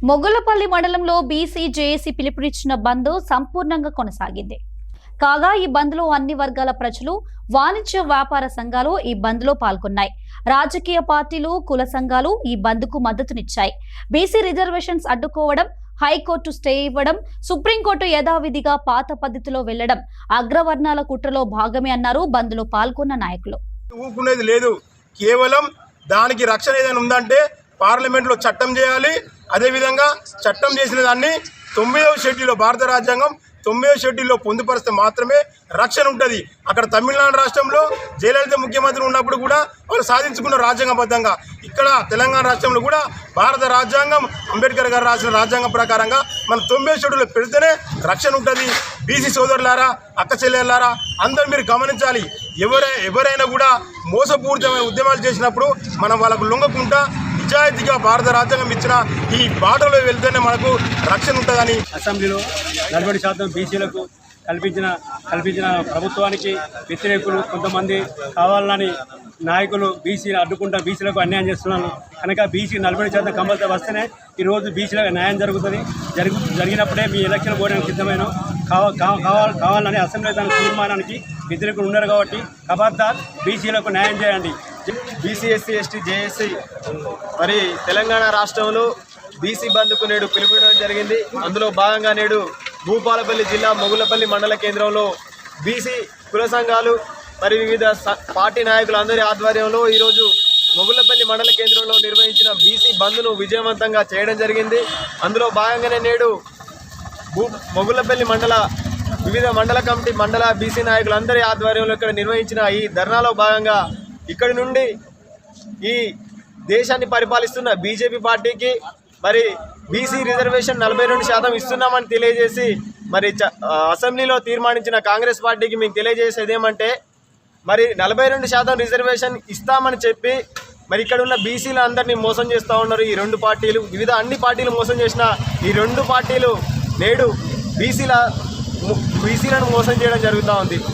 మొగుళ్లపల్లి మండలంలో BC JAC పిలుపునిచ్చిన బంద్ సంపూర్ణంగా కొనసాగింది. కాగా ఈ బంద్లో అన్ని వర్గాల ప్రజలు, వాణిజ్య వ్యాపార సంఘాలు ఈ బంద్లో పాల్గొన్నాయి. రాజకీయ పార్టీలు, కుల సంఘాలు ఈ బంద్కు మద్దతునిచ్చాయి. బీసీ రిజర్వేషన్స్ అడ్డుకోవడం, హైకోర్టు స్టే ఇవ్వడం, సుప్రీంకోర్టు యథావిధిగా పాత పద్ధతిలో వెళ్లడం అగ్రవర్ణాల కుట్రలో భాగమే అన్నారు బంద్లో పాల్గొన్న నాయకులు. ఊరుకునేది లేదు. కేవలం దానికి రక్షణ ఏదైనా ఉందంటే పార్లమెంట్లో చట్టం చేయాలి. అదేవిధంగా చట్టం చేసిన దాన్ని 9వ షెడ్యూల్లో భారత రాజ్యాంగం 9వ షెడ్యూల్లో పొందుపరిస్తే మాత్రమే రక్షణ ఉంటుంది. అక్కడ తమిళనాడు రాష్ట్రంలో జయలలిత ముఖ్యమంత్రి ఉన్నప్పుడు కూడా వాళ్ళు సాధించుకున్న రాజ్యాంగబద్ధంగా, ఇక్కడ తెలంగాణ రాష్ట్రంలో కూడా భారత రాజ్యాంగం అంబేద్కర్ గారు రాసిన రాజ్యాంగం ప్రకారంగా మన 9వ షెడ్యూల్లో పెడితేనే రక్షణ ఉంటుంది. బీసీ సోదరులారా, అక్క చెల్లెలారా, అందరూ మీరు గమనించాలి. ఎవరైనా కూడా మోసపూరితమైన ఉద్యమాలు చేసినప్పుడు మనం వాళ్ళకు లొంగకుండా నిజాయితీగా భారత రాజ్యాంగం ఇచ్చిన ఈ బాటలో వెళ్తేనే మనకు రక్షణ ఉంటుందని అసెంబ్లీలో 40% బీసీలకు కల్పించిన ప్రభుత్వానికి వ్యతిరేకులు కొంతమంది కావాలని నాయకులు బీసీలు అడ్డుకుంటా బీసీలకు అన్యాయం చేస్తున్నారు. కనుక బీసీ 40% కంపల్సరీ వస్తేనే ఈరోజు బీసీలకు న్యాయం జరిగినప్పుడే మీ ఎలక్షన్ పోవడానికి సిద్ధమైన కావాలని అసెంబ్లీ దాని తీర్మానానికి వ్యతిరేకులు ఉన్నారు. కాబట్టి ఖబర్దార్ బీసీలకు న్యాయం చేయండి. బీసీ ఎస్సీ ఎస్టీ జేఏసీ మరి తెలంగాణ రాష్ట్రంలో బీసీ బంద్కు నేడు పిలుపునివ్వడం జరిగింది. అందులో భాగంగా నేడు భూపాలపల్లి జిల్లా మొగుళ్లపల్లి మండల కేంద్రంలో బీసీ కుల సంఘాలు మరి వివిధ పార్టీ నాయకులందరి ఆధ్వర్యంలో ఈరోజు మొగుళ్లపల్లి మండల కేంద్రంలో నిర్వహించిన బీసీ బంద్ను విజయవంతంగా చేయడం జరిగింది. అందులో భాగంగానే నేడు మొగుళ్లపల్లి వివిధ మండల కమిటీ మండల బీసీ నాయకులందరి ఆధ్వర్యంలో ఇక్కడ నిర్వహించిన ఈ ధర్నాలో భాగంగా ఇక్కడి నుండి ఈ దేశాన్ని పరిపాలిస్తున్న బీజేపీ పార్టీకి మరి బీసీ రిజర్వేషన్ 42% ఇస్తున్నామని తెలియజేసి మరి అసెంబ్లీలో తీర్మానించిన కాంగ్రెస్ పార్టీకి మీకు తెలియజేసేది ఏమంటే మరి 42% రిజర్వేషన్ ఇస్తామని చెప్పి మరి ఇక్కడ ఉన్న బీసీలు అందరినీ మోసం చేస్తూ ఉన్నారు ఈ రెండు పార్టీలు. అన్ని పార్టీలు మోసం చేసిన ఈ రెండు పార్టీలు నేడు బీసీలను మోసం చేయడం జరుగుతూ ఉంది.